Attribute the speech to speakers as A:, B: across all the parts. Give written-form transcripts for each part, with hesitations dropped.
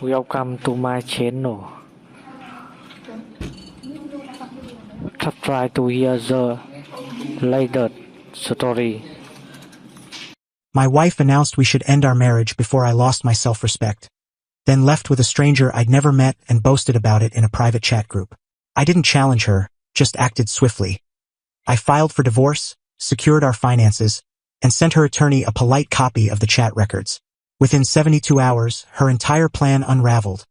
A: Welcome to my channel. Try to hear the latest story.
B: My wife announced we should end our marriage before I lost my self-respect, then left with a stranger I'd never met and boasted about it in a private chat group. I didn't challenge her, just acted swiftly. I filed for divorce, secured our finances, and sent her attorney a polite copy of the chat records. Within 72 hours, her entire plan unraveled,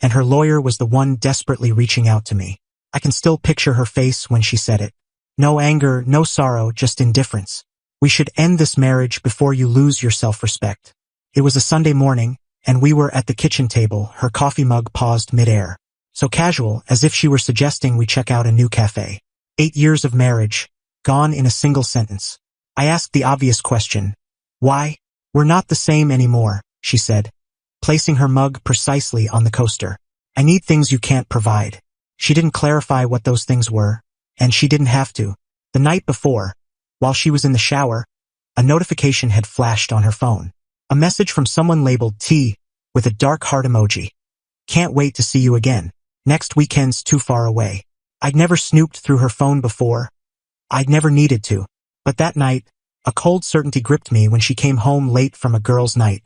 B: and her lawyer was the one desperately reaching out to me. I can still picture her face when she said it. No anger, no sorrow, just indifference. We should end this marriage before you lose your self-respect. It was a Sunday morning, and we were at the kitchen table, her coffee mug paused mid-air. So casual, as if she were suggesting we check out a new cafe. 8 years of marriage, gone in a single sentence. I asked the obvious question. Why? We're not the same anymore, she said, placing her mug precisely on the coaster. I need things you can't provide. She didn't clarify what those things were, and she didn't have to. The night before, while she was in the shower, a notification had flashed on her phone. A message from someone labeled T with a dark heart emoji. Can't wait to see you again. Next weekend's too far away. I'd never snooped through her phone before. I'd never needed to. But that night, a cold certainty gripped me when she came home late from a girls' night,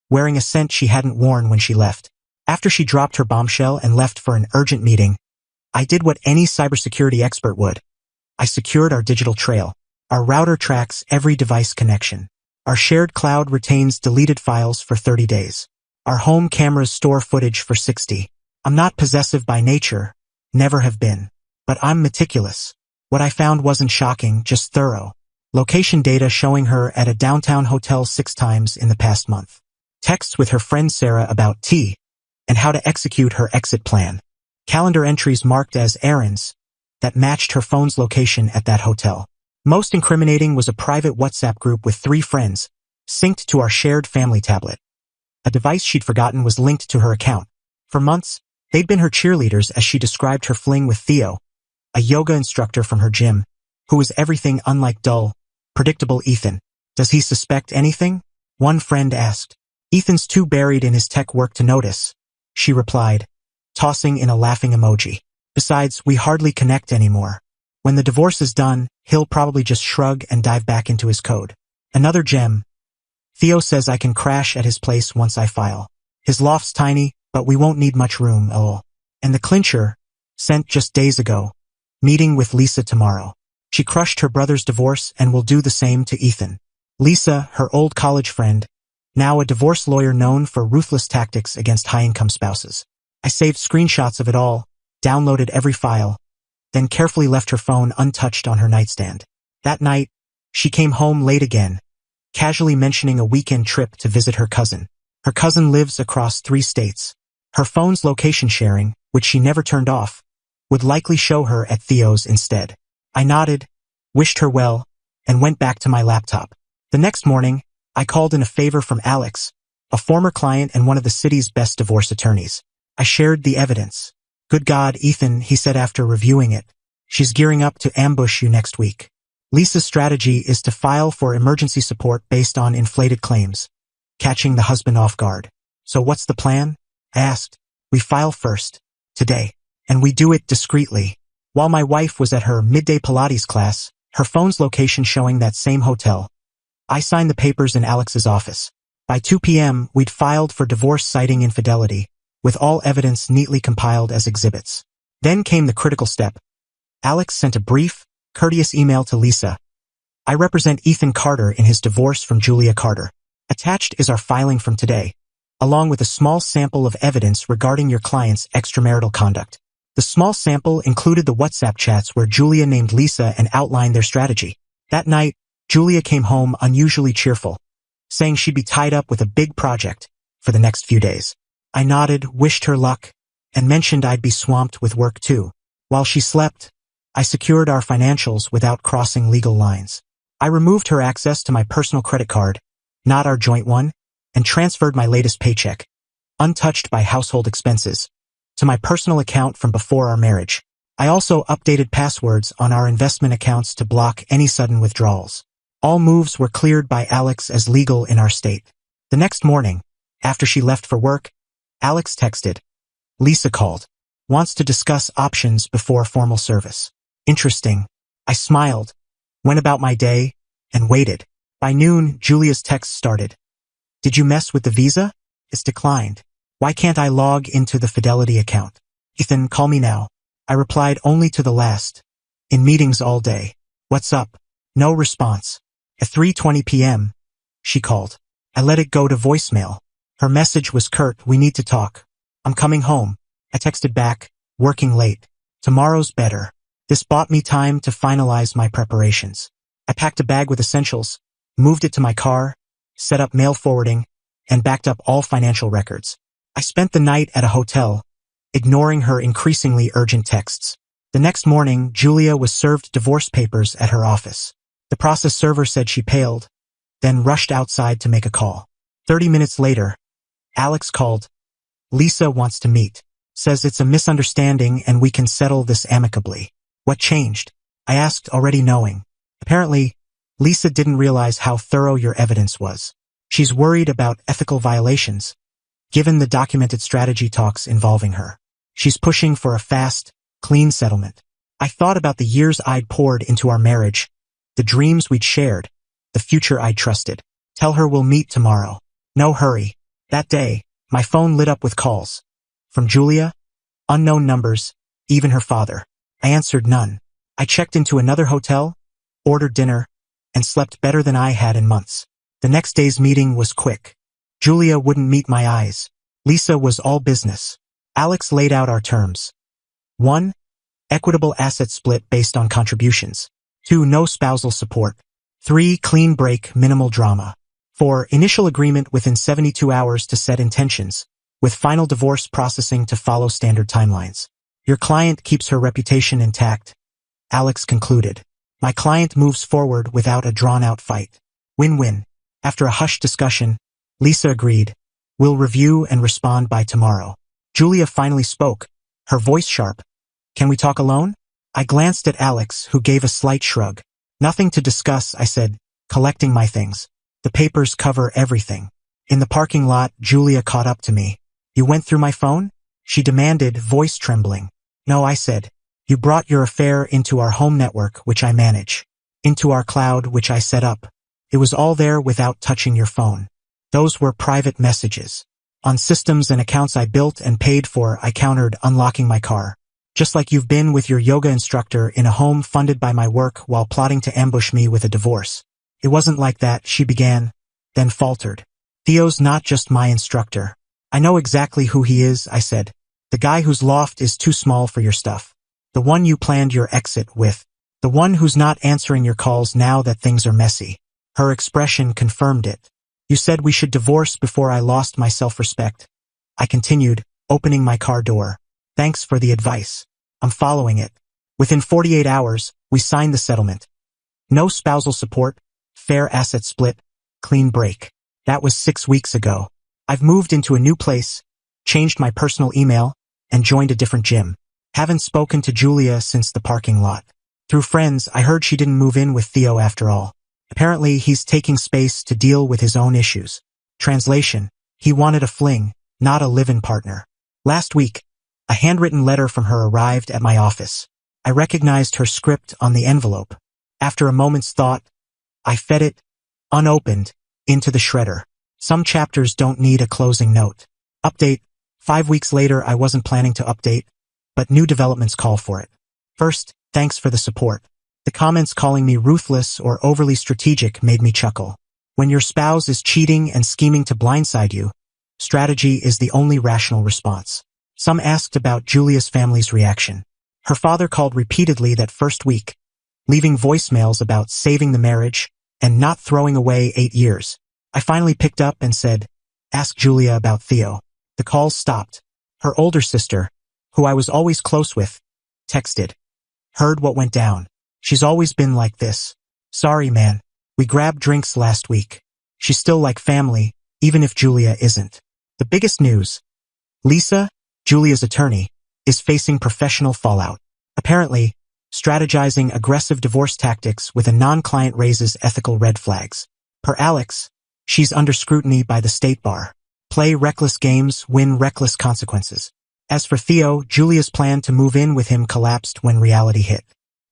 B: wearing a scent she hadn't worn when she left. After she dropped her bombshell and left for an urgent meeting, I did what any cybersecurity expert would. I secured our digital trail. Our router tracks every device connection. Our shared cloud retains deleted files for 30 days. Our home cameras store footage for 60. I'm not possessive by nature, never have been. But I'm meticulous. What I found wasn't shocking, just thorough. Location data showing her at a downtown hotel 6 times in the past month. Texts with her friend Sarah about tea and how to execute her exit plan. Calendar entries marked as errands that matched her phone's location at that hotel. Most incriminating was a private WhatsApp group with 3 friends, synced to our shared family tablet. A device she'd forgotten was linked to her account. For months, they'd been her cheerleaders as she described her fling with Theo, a yoga instructor from her gym, who was everything unlike dull, predictable Ethan. Does he suspect anything? One friend asked. Ethan's too buried in his tech work to notice, she replied, tossing in a laughing emoji. Besides, we hardly connect anymore. When the divorce is done, he'll probably just shrug and dive back into his code. Another gem. Theo says I can crash at his place once I file. His loft's tiny, but we won't need much room, lol. And the clincher, sent just days ago. Meeting with Lisa tomorrow. She crushed her brother's divorce and will do the same to Ethan. Lisa, her old college friend, now a divorce lawyer known for ruthless tactics against high-income spouses. I saved screenshots of it all, downloaded every file, then carefully left her phone untouched on her nightstand. That night, she came home late again, casually mentioning a weekend trip to visit her cousin. Her cousin lives across 3 states. Her phone's location sharing, which she never turned off, would likely show her at Theo's instead. I nodded, wished her well, and went back to my laptop. The next morning, I called in a favor from Alex, a former client and one of the city's best divorce attorneys. I shared the evidence. Good God, Ethan, he said after reviewing it. She's gearing up to ambush you next week. Lisa's strategy is to file for emergency support based on inflated claims, catching the husband off guard. So what's the plan? I asked. We file first, today, and we do it discreetly. While my wife was at her midday Pilates class, her phone's location showing that same hotel, I signed the papers in Alex's office. By 2 p.m., we'd filed for divorce citing infidelity, with all evidence neatly compiled as exhibits. Then came the critical step. Alex sent a brief, courteous email to Lisa. I represent Ethan Carter in his divorce from Julia Carter. Attached is our filing from today, along with a small sample of evidence regarding your client's extramarital conduct. The small sample included the WhatsApp chats where Julia named Lisa and outlined their strategy. That night, Julia came home unusually cheerful, saying she'd be tied up with a big project for the next few days. I nodded, wished her luck, and mentioned I'd be swamped with work too. While she slept, I secured our financials without crossing legal lines. I removed her access to my personal credit card, not our joint one, and transferred my latest paycheck, untouched by household expenses, to my personal account from before our marriage. I also updated passwords on our investment accounts to block any sudden withdrawals. All moves were cleared by Alex as legal in our state. The next morning, after she left for work, Alex texted. Lisa called. Wants to discuss options before formal service. Interesting. I smiled, went about my day, and waited. By noon, Julia's text started. Did you mess with the visa? It's declined. Why can't I log into the Fidelity account? Ethan, call me now. I replied only to the last. In meetings all day. What's up? No response. At 3:20 p.m., she called. I let it go to voicemail. Her message was curt, we need to talk. I'm coming home. I texted back, working late. Tomorrow's better. This bought me time to finalize my preparations. I packed a bag with essentials, moved it to my car, set up mail forwarding, and backed up all financial records. I spent the night at a hotel, ignoring her increasingly urgent texts. The next morning, Julia was served divorce papers at her office. The process server said she paled, then rushed outside to make a call. 30 minutes later, Alex called. Lisa wants to meet. Says it's a misunderstanding and we can settle this amicably. What changed? I asked, already knowing. Apparently, Lisa didn't realize how thorough your evidence was. She's worried about ethical violations, given the documented strategy talks involving her. She's pushing for a fast, clean settlement. I thought about the years I'd poured into our marriage, the dreams we'd shared, the future I'd trusted. Tell her we'll meet tomorrow. No hurry. That day, my phone lit up with calls. From Julia, unknown numbers, even her father. I answered none. I checked into another hotel, ordered dinner, and slept better than I had in months. The next day's meeting was quick. Julia wouldn't meet my eyes. Lisa was all business. Alex laid out our terms. 1. Equitable asset split based on contributions. 2. No spousal support. 3. Clean break, minimal drama. 4. Initial agreement within 72 hours to set intentions, with final divorce processing to follow standard timelines. Your client keeps her reputation intact, Alex concluded. My client moves forward without a drawn-out fight. Win-win. After a hushed discussion, Lisa agreed. We'll review and respond by tomorrow. Julia finally spoke, her voice sharp. Can we talk alone? I glanced at Alex, who gave a slight shrug. Nothing to discuss, I said, collecting my things. The papers cover everything. In the parking lot, Julia caught up to me. You went through my phone? She demanded, voice trembling. No, I said. You brought your affair into our home network, which I manage. Into our cloud, which I set up. It was all there without touching your phone. Those were private messages. On systems and accounts I built and paid for, I countered, unlocking my car. Just like you've been with your yoga instructor in a home funded by my work while plotting to ambush me with a divorce. It wasn't like that, she began, then faltered. Theo's not just my instructor. I know exactly who he is, I said. The guy whose loft is too small for your stuff. The one you planned your exit with. The one who's not answering your calls now that things are messy. Her expression confirmed it. You said we should divorce before I lost my self-respect. I continued, opening my car door. Thanks for the advice. I'm following it. Within 48 hours, we signed the settlement. No spousal support, fair asset split, clean break. That was 6 weeks ago. I've moved into a new place, changed my personal email, and joined a different gym. Haven't spoken to Julia since the parking lot. Through friends, I heard she didn't move in with Theo after all. Apparently, he's taking space to deal with his own issues. Translation: he wanted a fling, not a live-in partner. Last week, a handwritten letter from her arrived at my office. I recognized her script on the envelope. After a moment's thought, I fed it, unopened, into the shredder. Some chapters don't need a closing note. Update: 5 weeks later, I wasn't planning to update, but new developments call for it. First, thanks for the support. The comments calling me ruthless or overly strategic made me chuckle. When your spouse is cheating and scheming to blindside you, strategy is the only rational response. Some asked about Julia's family's reaction. Her father called repeatedly that first week, leaving voicemails about saving the marriage and not throwing away 8 years. I finally picked up and said, ask Julia about Theo. The calls stopped. Her older sister, who I was always close with, texted. Heard what went down. She's always been like this. Sorry, man. We grabbed drinks last week. She's still like family, even if Julia isn't. The biggest news. Lisa, Julia's attorney, is facing professional fallout. Apparently, strategizing aggressive divorce tactics with a non-client raises ethical red flags. Per Alex, she's under scrutiny by the state bar. Play reckless games, win reckless consequences. As for Theo, Julia's plan to move in with him collapsed when reality hit.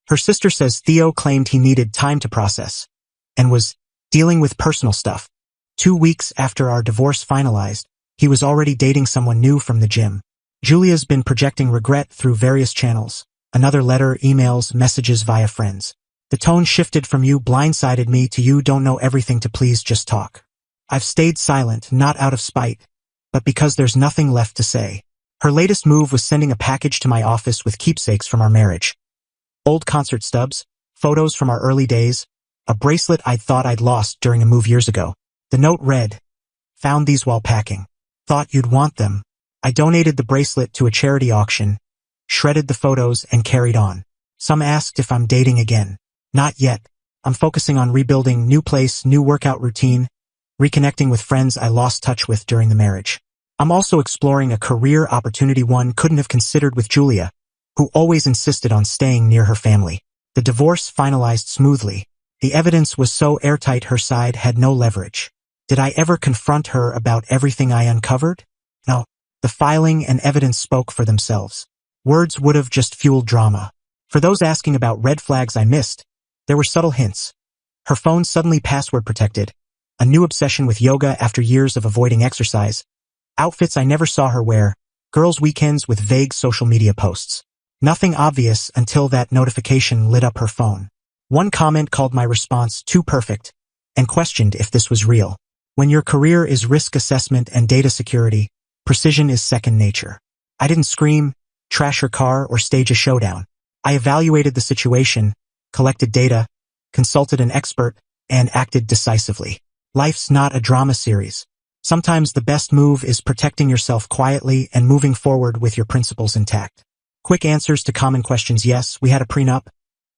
B: Her sister says Theo claimed he needed time to process and was dealing with personal stuff. 2 weeks after our divorce finalized, he was already dating someone new from the gym. Julia's been projecting regret through various channels. Another letter, emails, messages via friends. The tone shifted from "you blindsided me" to "you don't know everything" to "please just talk." I've stayed silent, not out of spite, but because there's nothing left to say. Her latest move was sending a package to my office with keepsakes from our marriage. Old concert stubs, photos from our early days, a bracelet I'd thought I'd lost during a move years ago. The note read, "Found these while packing. Thought you'd want them." I donated the bracelet to a charity auction, shredded the photos, and carried on. Some asked if I'm dating again. Not yet. I'm focusing on rebuilding, new place, new workout routine, reconnecting with friends I lost touch with during the marriage. I'm also exploring a career opportunity one couldn't have considered with Julia, who always insisted on staying near her family. The divorce finalized smoothly. The evidence was so airtight her side had no leverage. Did I ever confront her about everything I uncovered? No. The filing and evidence spoke for themselves. Words would have just fueled drama. For those asking about red flags I missed, there were subtle hints. Her phone suddenly password protected, a new obsession with yoga after years of avoiding exercise, outfits I never saw her wear, girls' weekends with vague social media posts. Nothing obvious until that notification lit up her phone. One comment called my response too perfect and questioned if this was real. When your career is risk assessment and data security, precision is second nature. I didn't scream, trash her car, or stage a showdown. I evaluated the situation, collected data, consulted an expert, and acted decisively. Life's not a drama series. Sometimes the best move is protecting yourself quietly and moving forward with your principles intact. Quick answers to common questions: yes, we had a prenup,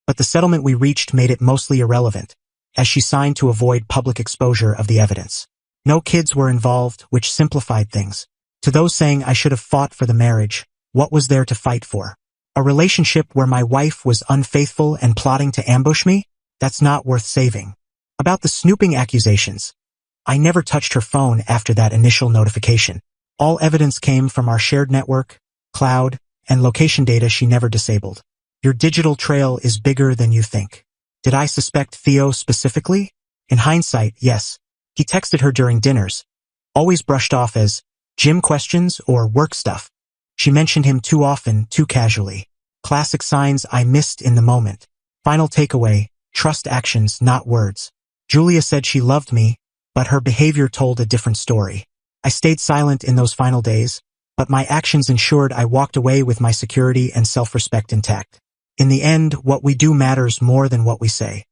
B: but the settlement we reached made it mostly irrelevant, as she signed to avoid public exposure of the evidence. No kids were involved, which simplified things. To those saying I should have fought for the marriage, what was there to fight for? A relationship where my wife was unfaithful and plotting to ambush me? That's not worth saving. About the snooping accusations, I never touched her phone after that initial notification. All evidence came from our shared network, cloud, and location data she never disabled. Your digital trail is bigger than you think. Did I suspect Theo specifically? In hindsight, yes. He texted her during dinners, always brushed off as gym questions or work stuff. She mentioned him too often, too casually. Classic signs I missed in the moment. Final takeaway: trust actions, not words. Julia said she loved me, but her behavior told a different story. I stayed silent in those final days, but my actions ensured I walked away with my security and self-respect intact. In the end, what we do matters more than what we say.